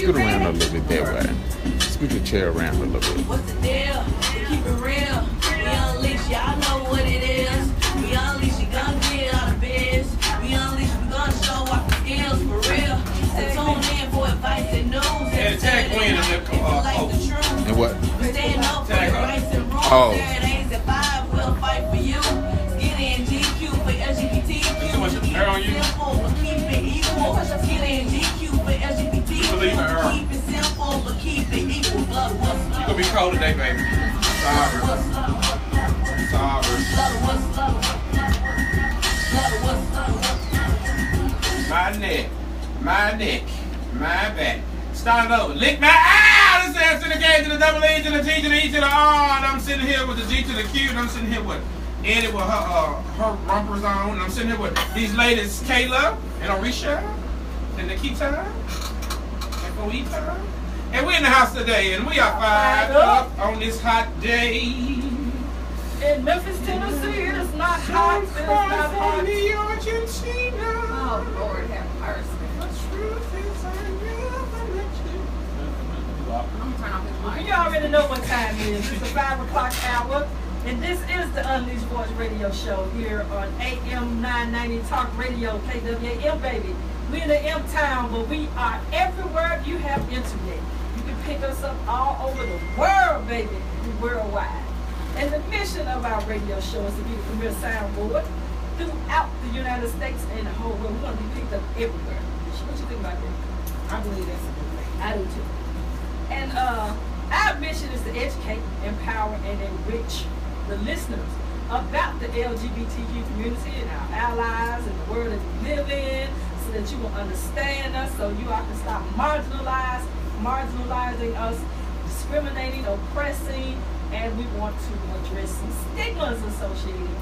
Scoot around a little bit that way. Scoot your chair around a little bit. What's the deal? Keep it real. We unleash, y'all know what it is. We unleash, you gonna get out of biz. We unleash, we gonna show off the skills for real. So tune in for advice and news. And tag Queen in the And what? Stand up for your rights and wrongs. Saturdays at 5, we'll fight for you. Get in GQ for LGBTQ. So much hair on you? Simple, but keep it equal. Get in GQ for LGBTQ. Keep it simple, but keep it equal. Blood, what's You gonna be cold today, baby. Sorry. My neck, my back. Start over. Lick my this ass to the K to the double E to the T to the E to the R. And I'm sitting here with the G to the Q. And I'm sitting here with Eddie with her rumpers on. And I'm sitting here with these ladies, Kayla and Orisha and Nikita and Foita. And we're in the house today, and we are fired up on this hot day. In Memphis, Tennessee, it is not hot. It is not hot. Oh, Lord have mercy. I'm gonna turn off his mic. You already know what time it is. It's the 5 o'clock hour. And this is the Unleashed Voice Radio Show here on AM 990 Talk Radio, KWAM, baby. We're in the M-Town, but we are everywhere you have internet. You can pick us up all over the world, baby. We're worldwide. And the mission of our radio show is to be the premier soundboard throughout the United States and the whole world. We want to be picked up everywhere. What you think about that? I believe that's a good thing. I do too. And our mission is to educate, empower, and enrich the listeners about the LGBTQ community and our allies and the world that we live in, so that you will understand us, so you all can stop marginalizing us, discriminating, oppressing, and we want to address some stigmas associated with the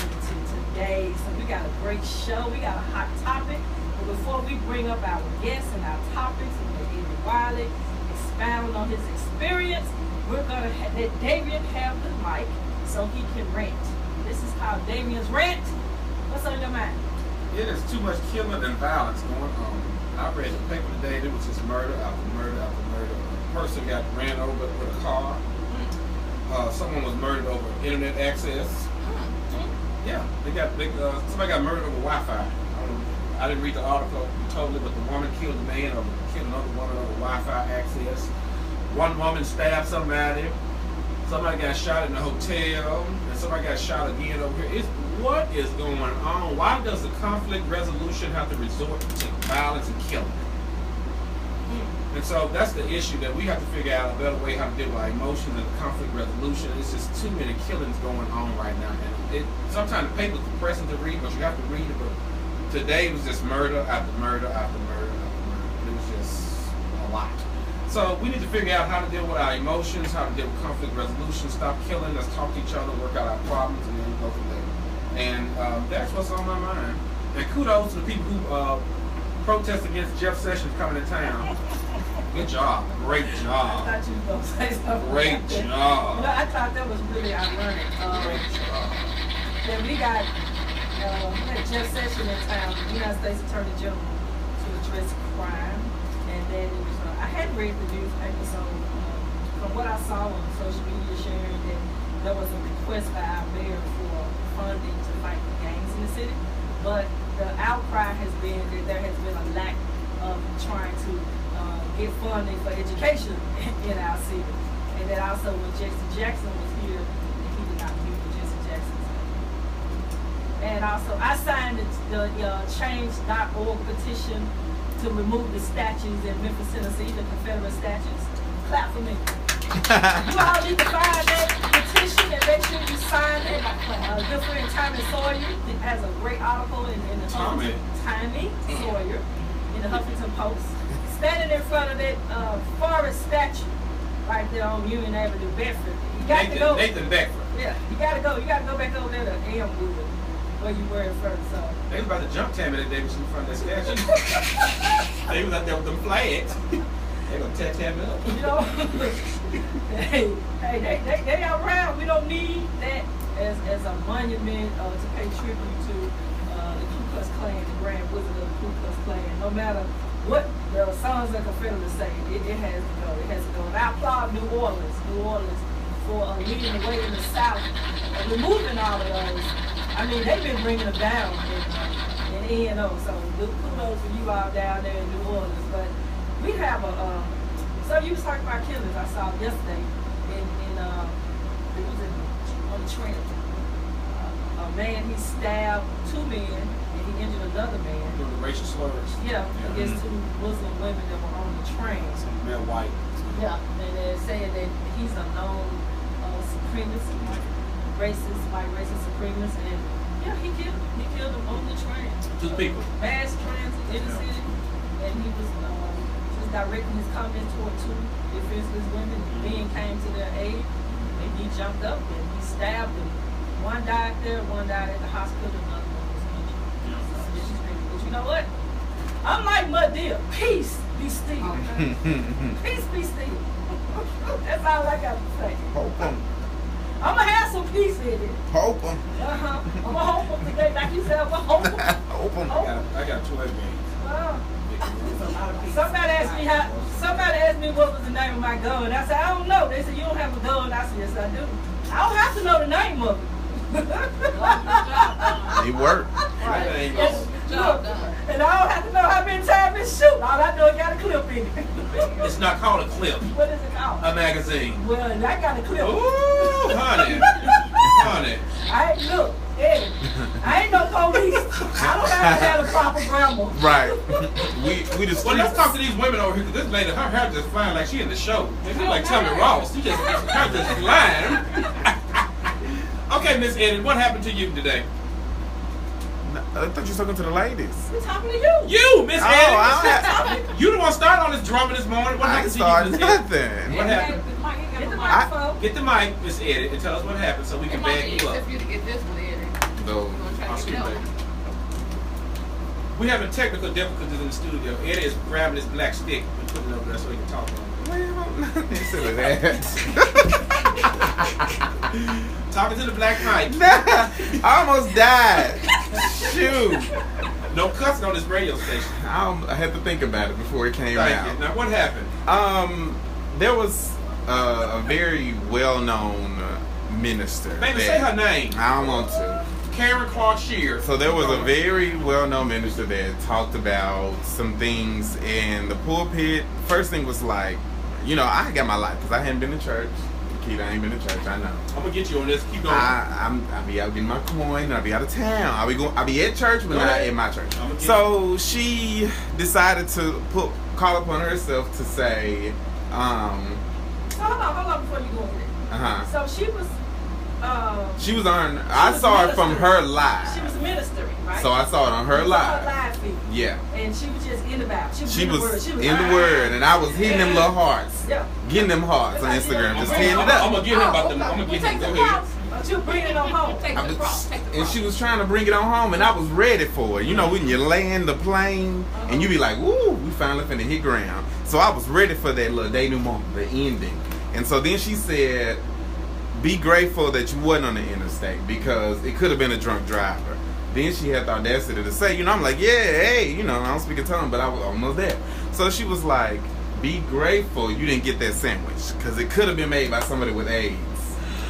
community today. So we got a great show, we got a hot topic, but before we bring up our guests and our topics, and let Eddie Wiley expound on his experience, we're going to let Damian have the mic so he can rant. This is how Damian's rant. What's on your mind? Yeah, there's too much killing and violence going on. I read the paper today, there was just murder after murder after murder. A person got ran over with a car. Someone was murdered over internet access. Yeah, somebody got murdered over Wi-Fi. I didn't read the article totally, but the woman killed the man or killed another woman over Wi-Fi access. One woman stabbed somebody. Somebody got shot in the hotel, and somebody got shot again over here. What is going on? Why does the conflict resolution have to resort to violence and killing? And so that's the issue that we have to figure out a better way how to deal with our emotions and conflict resolution. It's just too many killings going on right now. And sometimes the paper's depressing to read, but you have to read it. But today was just murder after murder after murder after murder. It was just a lot. So we need to figure out how to deal with our emotions, how to deal with conflict resolution, stop killing, let's talk to each other, work out our problems, and then we go from there. And that's what's on my mind. And kudos to the people who protest against Jeff Sessions coming to town. Good job. Great job. I thought you were going to say something. Great job. You know, I thought that was really ironic. Great job. That we got Jeff Sessions in town, the United States Attorney General, to address crime. And then it was, I hadn't read the newspaper, so from what I saw on social media sharing, that there was a request by our mayor for funding to fight the gangs in the city. But the outcry has been that there has been a lack of trying to get funding for education in our city. And that also when Jackson was here, that he did not meet with Jesse Jackson's name. And also I signed the change.org petition to remove the statues in Memphis, Tennessee, the Confederate statues. Clap for me. You all need to find that petition and make sure you sign it. Good friend Tommy Sawyer has a great article in the Tommy Sawyer in the Huffington Post. Standing in front of that forest statue right there on Union Avenue, Bedford. You got to go. Nathan Beckford. Yeah, you got to go. You got to go back over there to Elmwood, where you were at first. So. They was about to jump Tammy that day in front of that statue. They was out there with them flags. They gonna tear Tammy up. You know, they around. We don't need that as a monument to pay tribute to the Ku Klux Klan, the Grand Wizard of the Ku Klux Klan. No matter what the Sons of Confederate say, it has to go. It has to go. And I applaud New Orleans for leading the way in the South and removing all of those. I mean, they've been bringing them down in E&O. So kudos for you all down there in New Orleans. But we have so you was talking about killings. I saw yesterday I think it was on the train. A man, he stabbed 2 men and he injured another man. Doing the racial slurs. Yeah, against 2 Muslim women that were on the train. Some male white. Yeah, and they're saying that he's a known supremacist, white racist supremacist, and yeah, he killed them on the train. 2 people. Mass transit in the city, and he was just directing his comments toward 2 defenseless women. Men came to their aid, and he jumped up and he stabbed them. One died there, one died at the hospital, another one was injured. But you know what? I'm like Madea. Peace be still. Peace be still. That's all I got to say. Hope 'em. I'm going to have some peace in it. Hope 'em. I'm going to hope 'em today. Like you said, I'm going to hope 'em. Hope 'em. I got 2 games. Somebody asked me what was the name of my gun. I said, I don't know. They said, you don't have a gun. I said, yes, I do. I don't have to know the name of it. It worked. Right. Look, and I don't have to know how many times it shoot. All I know it got a clip in it. It's not called a clip. What is it called? A magazine. Well, I got a clip. Ooh, honey. Honey. Look, Eddie, I ain't no police. I don't have to have a proper grammar. Right. We just. Well, let's talk to these women over here, because this lady, her hair just flying like she in the show. She's like Tammy Ross. She just, her hair just flying. Okay, Miss Eddie, what happened to you today? I thought you were talking to the ladies. We're talking to you. You, Miss Eddie. I You the one started on this drumming this morning. What ain't happened to you, started Miss Eddie? nothing. What happened? Get the microphone. Get the mic, Miss Eddie, and tell us what happened so we can bag you up. You to get this one, Eddie. No. I'll skip that. We having technical difficulties in the studio. Eddie is grabbing his black stick and putting it over there so he can talk on it. Well, silly that. Talking to the black mic. I almost died. Shoot. No cussing on this radio station. I had to think about it before it came Thank out. you. Now, what happened? There was a very well-known minister. Baby, that- say her name. I don't want to. Karen Clark Shear. So there was a very well-known minister that talked about some things in the pulpit. First thing was like, you know, I got my life because I hadn't been to church. Keita, I ain't been to church. I know. I'm gonna get you on this. Keep going. I'll be out getting my coin. And I'll be out of town. I'll be at church, but not at my church. So she decided to call upon herself to say, So hold on before you go in there. So she was on. I saw it from her live. She was ministering, right? So I saw it on her live. Her live feed. Yeah. And she was just in the Bible. She was She in was the word. She was in the word, and I was hitting them little hearts. Yeah. Getting them hearts on Instagram, just tearing it I'm up. gonna get him about them. I'm gonna get him. Go ahead. But you bring it on home. And she was trying to bring it on home, and I was ready for it. You know, when you land the plane, and you be like, "Ooh, we finally finna hit ground." So I was ready for that little denouement, the ending. And so then she said, "Be grateful that you wasn't on the interstate because it could have been a drunk driver." Then she had the audacity to say, you know, I'm like, yeah, hey, you know, I don't speak a tongue, but I was almost there. So she was like, be grateful you didn't get that sandwich because it could have been made by somebody with AIDS.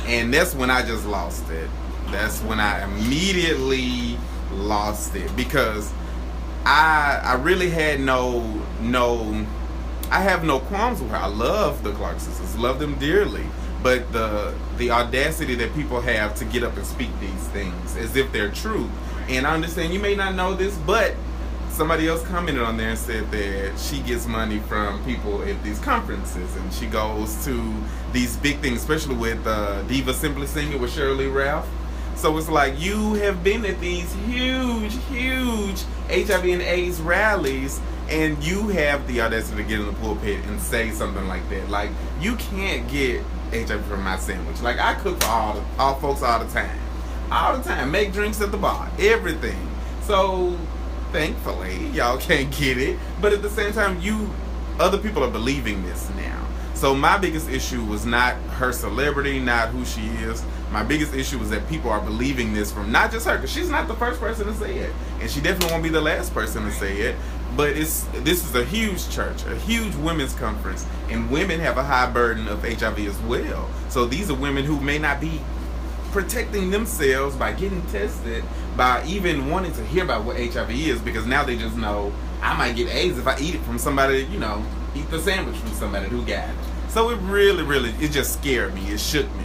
And that's when I just lost it. That's when I immediately lost it because I really had I have no qualms with her. I love the Clark sisters, love them dearly. But the audacity that people have to get up and speak these things as if they're true. And I understand you may not know this, but somebody else commented on there and said that she gets money from people at these conferences and she goes to these big things, especially with Diva Simply Singing with Shirley Ralph. So it's like you have been at these huge HIV and AIDS rallies and you have the audacity to get in the pulpit and say something like that. Like, you can't get HIV from my sandwich. Like, I cook for all folks all the time. All the time. Make drinks at the bar. Everything. So, thankfully, y'all can't get it. But at the same time, other people are believing this now. So my biggest issue was not her celebrity, not who she is. My biggest issue was that people are believing this from not just her, because she's not the first person to say it. And she definitely won't be the last person to say it. But this is a huge church, a huge women's conference, and women have a high burden of HIV as well. So these are women who may not be protecting themselves by getting tested, by even wanting to hear about what HIV is, because now they just know I might get AIDS if I eat it from somebody, you know, eat the sandwich from somebody who got it. So it really, it just scared me. It shook me.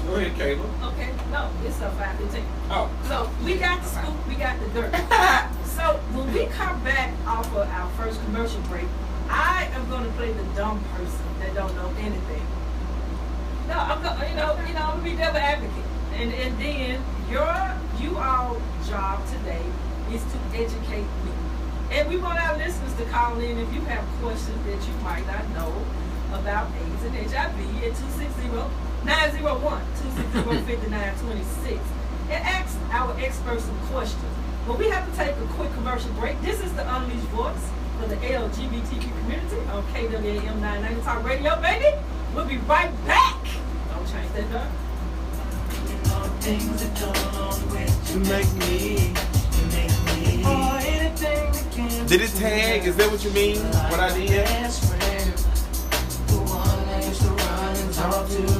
Go ahead, Caleb. Okay, no, it's a 5:15. Oh. So we got the scoop, we got the dirt. So when we come back off of our first commercial break, I am going to play the dumb person that don't know anything. No, I'm going, I'm gonna be devil advocate, and then you all job today is to educate me, and we want our listeners to call in if you have questions that you might not know about AIDS and HIV at 260-901-260-5926 and ask our experts some questions. But we have to take a quick commercial break. This is the Unleashed Voice for the LGBTQ community on KWAM 990 Talk Radio, baby. We'll be right back. Don't change that dial. Things that don't always to make me. Or anything that can. Did it tag? Is that what you mean? What I did?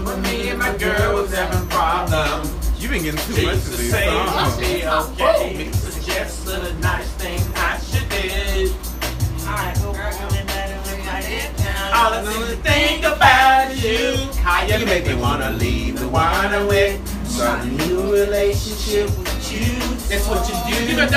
When me and my girl was having problems. You've been getting too much of these songs. Okay, suggest a nice thing I should do. All I need to think about you. How you make me wanna leave the one I'm with. Start a new relationship with you. That's what you do. Give me $1.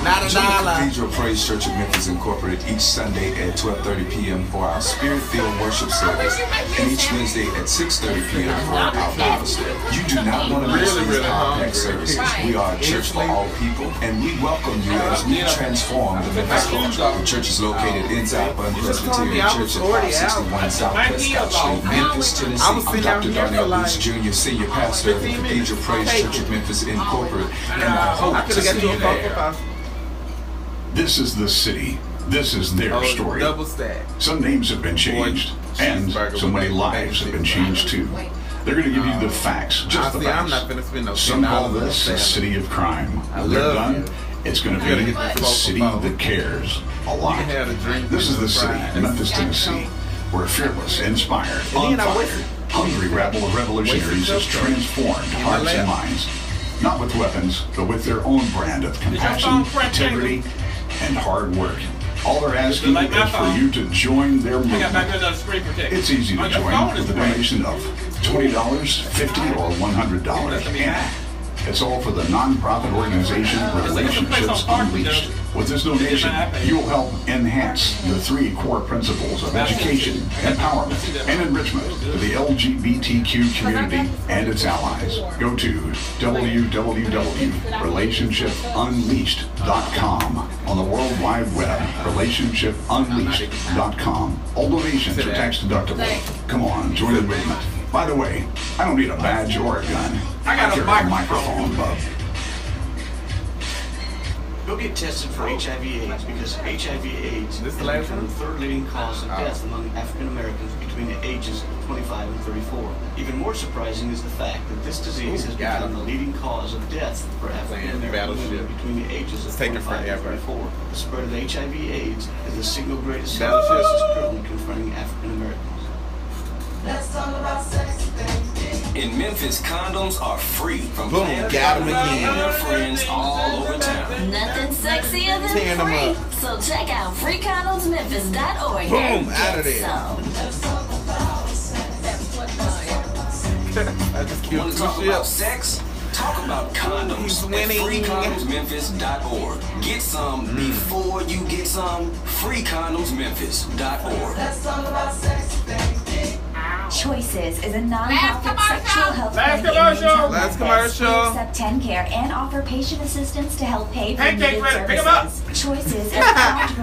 Not $1. Cathedral Praise Church of Memphis Incorporated each Sunday at 12:30 p.m. for our Spirit-filled worship service, and each Wednesday at 6:30 p.m. for our Bible study. You do not want to miss these power-packed services. We are a church for all people, and we welcome you as we transform the Memphis culture. The church is located inside Bun Presbyterian Church at 561 South Prescott Street, Memphis, Tennessee. I'm Dr. Darnell Boots Jr., Senior Pastor of the Cathedral Praise Church of Memphis Incorporated, and I hope to see you there. This is the city. This is their story. Double stack. Some names have been changed, and so many lives have been changed too. They're going to give you the facts, just the facts. I'm not going to spend no Some call this a city of crime. When they're done, it's going to be the city that cares a lot. This is the city, Memphis, Tennessee, where fearless, inspired, on fire, hungry rabble of revolutionaries has transformed hearts and minds. Not with weapons, but with their own brand of compassion, integrity, and hard work. All they're asking is for you to join their movement. It's easy to join with a donation of $20, $50, or $100. And it's all for the nonprofit organization Relationships Unleashed. With this donation, you will help enhance the 3 core principles of education, empowerment, and enrichment to the LGBTQ community and its allies. Go to www.relationshipunleashed.com on the World Wide Web, relationshipunleashed.com. All donations are tax deductible. Come on, join the movement. By the way, I don't need a badge or a gun. I got a microphone, bub. Go get tested for HIV/AIDS because HIV/AIDS has become the 3rd leading cause of death among African Americans between the ages of 25 and 34. Even more surprising is the fact that this disease has become the leading cause of death for African American women between the ages of 25 and 34. The spread of HIV/AIDS is the single greatest health crisis currently confronting African Americans. Let's talk about sex, baby. In Memphis, condoms are free from Boom, got 'em again. and their friends all over town. Nothing sexier than Tearing 'em free. up. So check out freecondomsmemphis.org Boom, and outta get there. some. I just killed Want to 2 talk about ships. sex? Talk about condoms He's at winning. freecondomsmemphis.org. Get some before you get some. freecondomsmemphis.org. Let's talk about sex, baby. Choices is a non-profit sexual health Last clinic in commercial. Midtown Last Memphis. commercial. We accept 10 care and offer patient assistance to help pay for Pancakes needed ready. Pick 'em up. services. Choices is proud to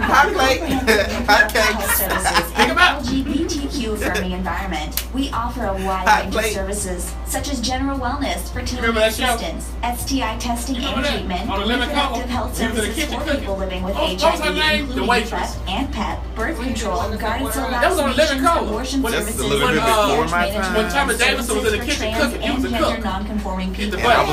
Hot provide plate. comprehensive Hot mental health cakes. services Pick 'em and up. LGBTQ-affirming environment. We offer a wide Hot range plate. of services such as general wellness, fertility Remember that show? assistance, STI testing Remember and that? treatment, On the lemon reproductive cover. health He was in the services kitchen for cooking. people living with What was HIV, her name? The including waitress. PrEP and PEP, birth control, guidance on That was on the lemon vaccinations, cover. abortion What- That's the services, little and bit When, before my time. When Thomas Davidson was in the kitchen cooking, he was a cook. non-conforming people. And I was